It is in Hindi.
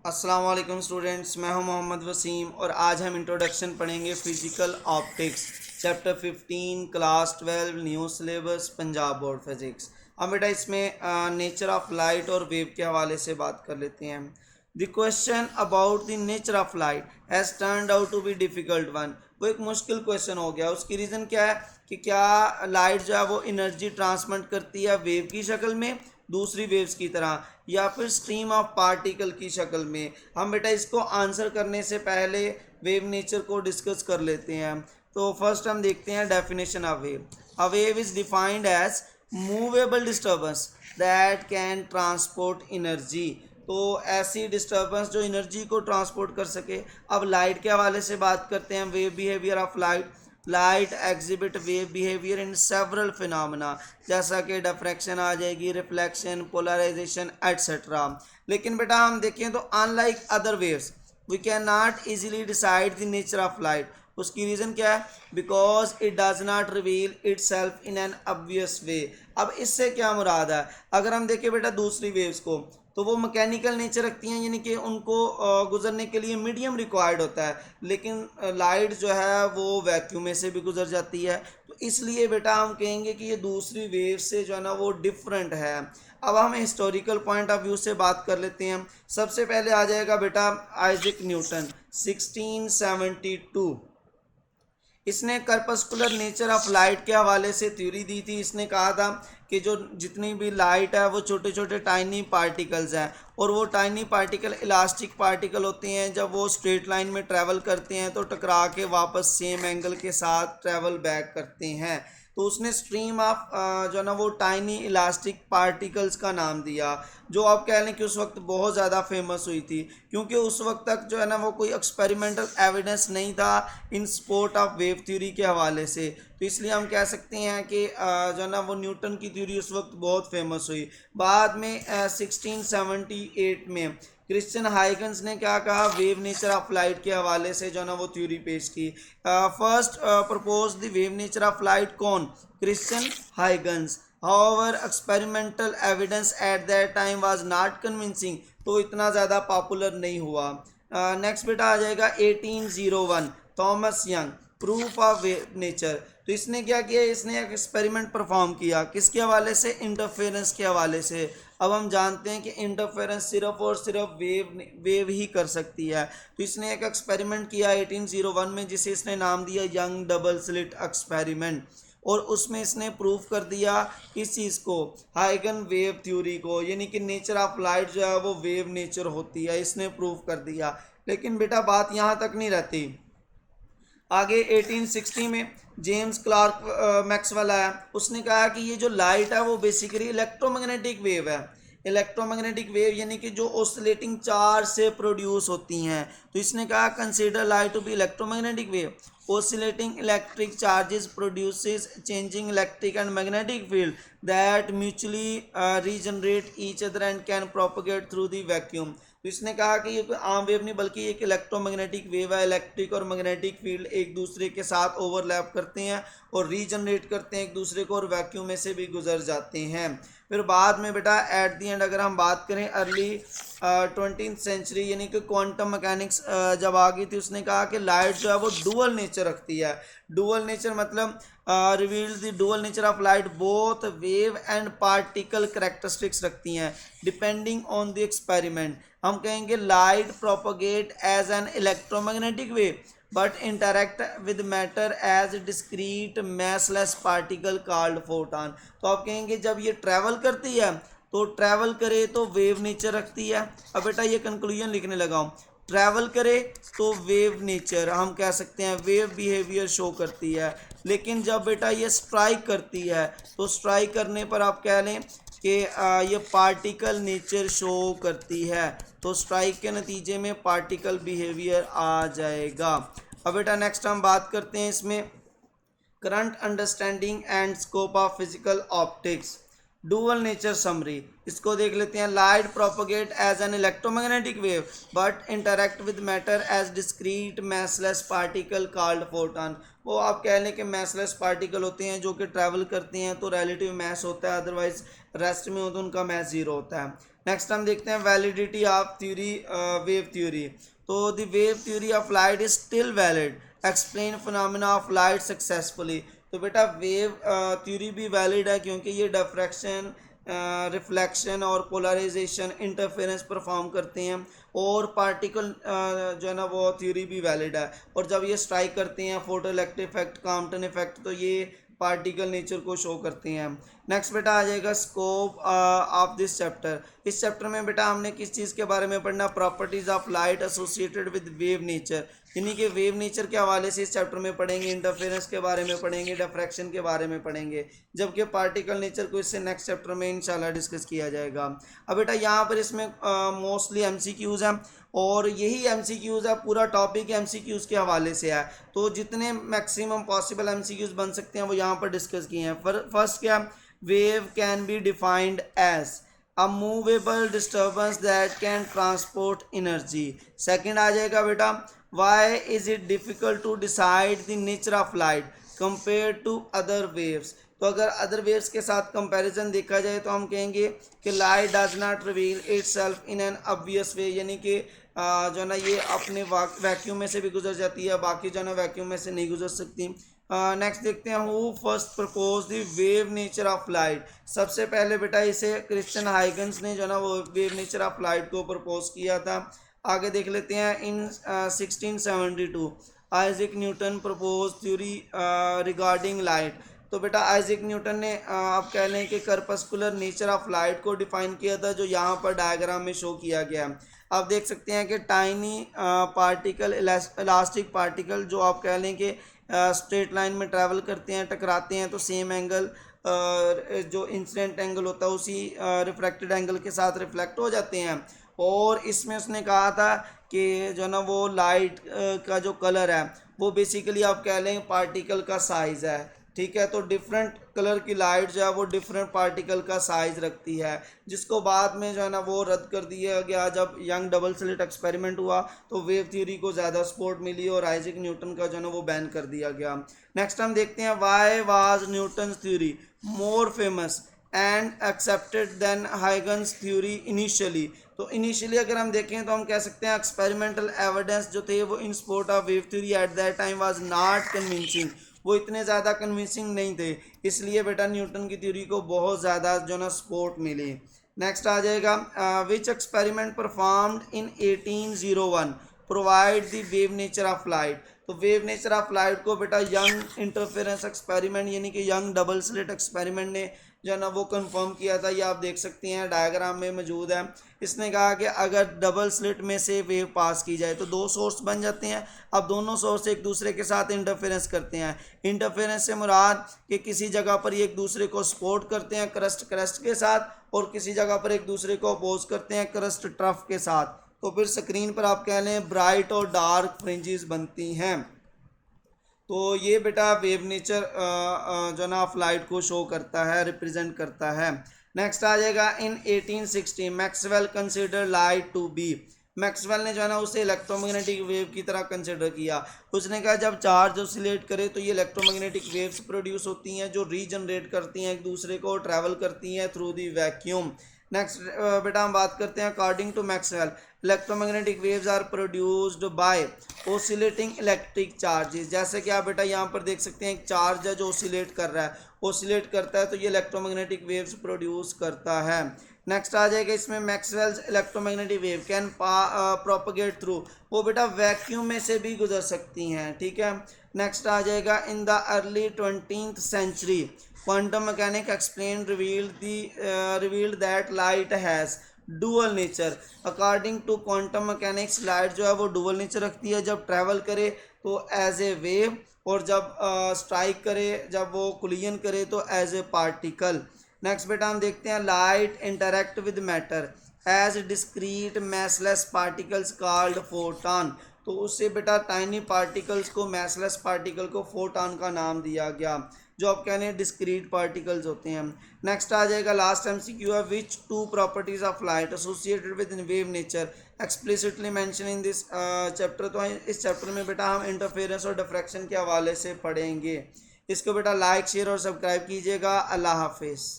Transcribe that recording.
अस्सलाम वालेकुम स्टूडेंट्स, मैं हूं मोहम्मद वसीम और आज हम इंट्रोडक्शन पढ़ेंगे physical optics chapter 15 class 12 new syllabus Punjab board physics. अब बेटा इसमें नेचर ऑफ लाइट और वेव के हवाले से बात कर लेते हैं। The question about the nature of light has turned out to be difficult one. वो एक मुश्किल क्वेश्चन हो गया। उसकी रीज़न क्या है कि क्या लाइट जो है वो एनर्जी ट्रांसमिट करती है वेव की शक्ल में, दूसरी वेव्स की तरह, या फिर स्ट्रीम ऑफ पार्टिकल की शक्ल में। हम बेटा इसको आंसर करने से पहले वेव नेचर को डिस्कस कर लेते हैं। तो फर्स्ट हम देखते हैं definition of wave. A wave is defined as movable disturbance that can transport energy. तो ऐसी डिस्टर्बेंस जो एनर्जी को ट्रांसपोर्ट कर सके। अब लाइट के हवाले से बात करते हैं। Wave behaviour of light exhibit wave behaviour in several phenomena, जैसा कि डिफ्रैक्शन आ जाएगी, रिफ्लेक्शन, पोलराइजेशन एट्सेट्रा। लेकिन बेटा हम देखें तो unlike other waves we can not easily decide the nature of light. उसकी रीज़न क्या है? Because it does not reveal itself in an obvious way. अब इससे क्या मुराद है? अगर हम देखें बेटा दूसरी वेव्स को, तो वो मैकेनिकल नेचर रखती हैं, यानी कि उनको गुजरने के लिए मीडियम रिक्वायर्ड होता है। लेकिन लाइट जो है वो वैक्यूम में से भी गुजर जाती है। तो इसलिए बेटा हम कहेंगे कि ये दूसरी वेव से जो है ना वो डिफरेंट है। अब हम हिस्टोरिकल पॉइंट ऑफ व्यू से बात कर लेते हैं। सबसे पहले आ जाएगा बेटा आइजैक न्यूटन 1672। इसने कर्पस्कुलर नेचर ऑफ लाइट के हवाले से थ्योरी दी थी। इसने कहा था कि जो जितनी भी लाइट है वो छोटे छोटे टाइनी पार्टिकल्स हैं, और वो टाइनी पार्टिकल इलास्टिक पार्टिकल होते हैं। जब वो स्ट्रेट लाइन में ट्रैवल करते हैं तो टकरा के वापस सेम एंगल के साथ ट्रैवल बैक करते हैं। तो उसने स्ट्रीम ऑफ जो है ना वो टाइनी इलास्टिक पार्टिकल्स का नाम दिया, जो आप कह लें कि उस वक्त बहुत ज़्यादा फेमस हुई थी, क्योंकि उस वक्त तक जो है ना वो कोई एक्सपेरिमेंटल एविडेंस नहीं था इन सपोर्ट ऑफ वेव थ्योरी के हवाले से। तो इसलिए हम कह सकते हैं कि जो है ना वो न्यूटन की थ्योरी उस वक्त बहुत फेमस हुई। बाद में 1678 में क्रिश्चियन हाइगन्स ने क्या कहा, वेव नेचर ऑफ लाइट के हवाले से जो है ना वो थ्योरी पेश की। First propose the wave nature of light कौन? Christian Huygens. However experimental evidence at that time was not convincing, तो इतना ज़्यादा पॉपुलर नहीं हुआ। नेक्स्ट बेटा आ जाएगा 1801 Thomas young proof of wave nature. तो इसने क्या किया? इसने एक एक्सपेरिमेंट परफॉर्म किया, किसके हवाले से? इंटरफेरेंस के हवाले से। अब हम जानते हैं कि इंटरफेरेंस सिर्फ और सिर्फ वेव ही कर सकती है। तो इसने एक एक्सपेरिमेंट किया 1801 में, जिसे इसने नाम दिया यंग डबल स्लिट एक्सपेरिमेंट, और उसमें इसने प्रूफ कर दिया इस चीज़ को, हाइगन वेव थ्योरी को, यानी कि नेचर ऑफ लाइट जो है वो वेव नेचर होती है, इसने प्रूफ कर दिया। लेकिन बेटा बात यहाँ तक नहीं रहती। आगे 1860 में जेम्स क्लार्क मैक्सवेल आया। उसने कहा कि ये जो लाइट है वो बेसिकली इलेक्ट्रोमैग्नेटिक वेव है। इलेक्ट्रोमैग्नेटिक वेव यानी कि जो ऑसिलेटिंग चार्ज से प्रोड्यूस होती हैं। तो इसने कहा consider light to be electromagnetic wave. oscillating electric charges produces changing electric and magnetic field that mutually regenerate each other and can propagate through the vacuum। तो इसने कहा कि ये कोई आम वेव नहीं बल्कि एक इलेक्ट्रोमैग्नेटिक वेव है। इलेक्ट्रिक और मैग्नेटिक फील्ड एक दूसरे के साथ ओवरलैप करते हैं और रीजनरेट करते हैं एक दूसरे को, और वैक्यूम में से भी गुजर जाते हैं। फिर बाद में बेटा एट दी एंड अगर हम बात करें अर्ली 20th सेंचुरी यानी कि क्वांटम मैकेनिक्स जब आ गई थी, उसने कहा कि लाइट जो है वो डुअल नेचर रखती है। डुअल नेचर मतलब reveals the dual nature of light, both wave and particle characteristics रखती हैं डिपेंडिंग ऑन द एक्सपेरिमेंट। हम कहेंगे light propagate as an electromagnetic wave but interact with matter as discrete massless particle called photon। तो आप कहेंगे जब ये ट्रैवल करती है तो ट्रैवल करे तो वेव नेचर रखती है। अब बेटा ये कंक्लूजन लिखने लगा हूँ, ट्रैवल करे तो वेव नेचर हम कह सकते हैं, वेव बिहेवियर शो करती है। लेकिन जब बेटा ये स्ट्राइक करती है तो स्ट्राइक करने पर आप कह लें कि ये पार्टिकल नेचर शो करती है। तो स्ट्राइक के नतीजे में पार्टिकल बिहेवियर आ जाएगा। अब बेटा नेक्स्ट हम बात करते हैं इसमें current understanding and scope of physical optics. Dual nature summary, इसको देख लेते हैं। Light propagate as an electromagnetic wave but interact with matter as discrete massless particle called photon. वो आप कह लें कि मैसलेस पार्टिकल होते हैं जो कि ट्रैवल करते हैं, तो रिलेटिव मैस होता है, अदरवाइज रेस्ट में हो तो उनका मैस जीरो होता है। नेक्स्ट हम देखते हैं validity of theory, wave theory. तो the wave theory of light is still valid, explain phenomena of light successfully. तो बेटा वेव थ्योरी भी वैलिड है क्योंकि ये डिफ्रैक्शन, रिफ्लेक्शन और पोलराइजेशन, इंटरफेरेंस परफॉर्म करते हैं, और पार्टिकल जो है ना वो थ्योरी भी वैलिड है। और जब ये स्ट्राइक करते हैं, photo electric effect, Compton effect, तो ये पार्टिकल नेचर को शो करते हैं। नेक्स्ट बेटा आ जाएगा स्कोप ऑफ दिस चैप्टर। इस चैप्टर में बेटा हमने किस चीज़ के बारे में पढ़ना, properties of light associated with wave nature, यानी कि वेव नेचर के हवाले से इस चैप्टर में पढ़ेंगे। इंटरफेरेंस के बारे में पढ़ेंगे, डिफ्रैक्शन के बारे में पढ़ेंगे, जबकि पार्टिकल नेचर को इससे नेक्स्ट चैप्टर में इंशाल्लाह डिस्कस किया जाएगा। अब बेटा यहाँ पर इसमें मोस्टली एमसीक्यूज़ हैं, और यही एमसीक्यूज़ है, पूरा टॉपिक एमसीक्यूज़ के हवाले से है। तो जितने मैक्सिमम पॉसिबल एमसीक्यूज़ बन सकते हैं वो यहाँ पर डिस्कस किए हैं। फर्स्ट क्या, wave can be defined as a movable disturbance that can transport energy. Second आ जाएगा बेटा, why is it difficult to decide the nature of light compare to other waves. तो अगर अदर वेव्स के साथ कंपैरिजन देखा जाए तो हम कहेंगे कि light does not reveal itself in an obvious way, यानी कि जो है ना ये अपने वैक्यूम में से भी गुजर जाती है, बाकी जो है ना वैक्यूम में से नहीं गुजर सकती। नेक्स्ट देखते हैं, who first propose the wave nature of light. सबसे पहले बेटा इसे क्रिश्चियन हाइगन्स ने जो है ना वो वेव नेचर ऑफ लाइट को प्रपोज किया था। आगे देख लेते हैं, इन 1672 Isaac Newton propose theory regarding light. तो बेटा आइजैक न्यूटन ने आप कह लें कि करपस्कुलर नेचर ऑफ लाइट को डिफाइन किया था, जो यहाँ पर डायग्राम में शो किया गया है। आप देख सकते हैं कि टाइनी पार्टिकल, इलास्टिक पार्टिकल, जो आप कह लें कि स्ट्रेट लाइन में ट्रैवल करते हैं, टकराते हैं, तो सेम एंगल जो इंसिडेंट एंगल होता है उसी रिफ्रैक्टेड एंगल के साथ रिफ्लेक्ट हो जाते हैं। और इसमें उसने कहा था कि जो ना वो लाइट का जो कलर है वो बेसिकली आप कह लें पार्टिकल का साइज़ है, ठीक है। तो डिफरेंट कलर की लाइट जो है वो डिफरेंट पार्टिकल का साइज़ रखती है, जिसको बाद में जो है ना वो रद्द कर दिया गया। जब यंग डबल स्लिट एक्सपेरिमेंट हुआ तो वेव थ्योरी को ज़्यादा सपोर्ट मिली और आइजैक न्यूटन का जो है ना वो बैन कर दिया गया। नेक्स्ट हम देखते हैं, why was Newton theory more famous and accepted than Huygens theory initially. तो इनिशियली अगर हम देखें तो हम कह सकते हैं एक्सपेरिमेंटल एविडेंस जो थे वो इन support of wave theory eight that time was not convincing, वो इतने ज़्यादा कन्विंसिंग नहीं थे, इसलिए बेटा न्यूटन की थ्योरी को बहुत ज़्यादा जो ना सपोर्ट मिली। नेक्स्ट आ जाएगा, which experiment performed in 1801 provide the wave nature of light. तो वेव नेचर ऑफ लाइट को बेटा यंग इंटरफेरेंस एक्सपेरिमेंट यानी कि यंग डबल स्लिट एक्सपेरिमेंट ने जो है ना वो कंफर्म किया था। ये आप देख सकते हैं डायग्राम में मौजूद है। इसने कहा कि अगर डबल स्लिट में से वेव पास की जाए तो दो सोर्स बन जाते हैं। अब दोनों सोर्स एक दूसरे के साथ इंटरफेरेंस करते हैं। इंटरफेरेंस से मुराद कि किसी जगह पर ये एक दूसरे को सपोर्ट करते हैं क्रस्ट क्रस्ट के साथ, और किसी जगह पर एक दूसरे को अपोज करते हैं क्रस्ट ट्रफ के साथ। तो फिर स्क्रीन पर आप कह लें ब्राइट और डार्क फ्रिंजेस बनती हैं। तो ये बेटा वेव नेचर जो ना ऑफ लाइट को शो करता है, रिप्रेजेंट करता है। नेक्स्ट आ जाएगा, in 1860 Maxwell consider light to be. Maxwell ने जो है ना उसे इलेक्ट्रोमैग्नेटिक वेव की तरह कंसिडर किया। उसने कहा जब चार्ज ऑसिलेट करे तो ये इलेक्ट्रोमैग्नेटिक वेव्स प्रोड्यूस होती हैं जो रीजनरेट करती हैं एक दूसरे को, ट्रैवल करती हैं थ्रू दी वैक्यूम। नेक्स्ट बेटा हम बात करते हैं, according to Maxwell electromagnetic waves are produced by oscillating electric charges. जैसे कि आप बेटा यहाँ पर देख सकते हैं एक चार्ज है जो ओसिलेट कर रहा है, ओसिलेट करता है तो ये इलेक्ट्रोमैग्नेटिक वेव्स प्रोड्यूस करता है। नेक्स्ट आ जाएगा इसमें, Maxwell's electromagnetic wave can propagate through, वो बेटा वैक्यूम में से भी गुजर सकती हैं, ठीक है। नेक्स्ट आ जाएगा, in the early 20th century quantum mechanic explain revealed that light has dual nature. According to quantum mechanics light जो है वो डुअल नेचर रखती है, जब ट्रैवल करे तो एज ए वेव, और जब स्ट्राइक करे, जब वो कोलिजन करे तो एज ए पार्टिकल। नेक्स्ट बेटा हम देखते हैं, light interact with matter as discrete massless particles called photon. तो उससे बेटा टाइनी पार्टिकल्स को, मैसलेस पार्टिकल को फोटॉन का नाम दिया गया। जो आप कह रहे हैं डिस्क्रीट पार्टिकल्स होते हैं। नेक्स्ट आ जाएगा लास्ट MCQ है, which two properties of light associated with wave nature explicitly mention in this chapter. तो इस चैप्टर में बेटा हम इंटरफेरेंस और डिफ्रैक्शन के हवाले से पढ़ेंगे। इसको बेटा लाइक शेयर और सब्सक्राइब कीजिएगा। अल्लाह हाफिज़।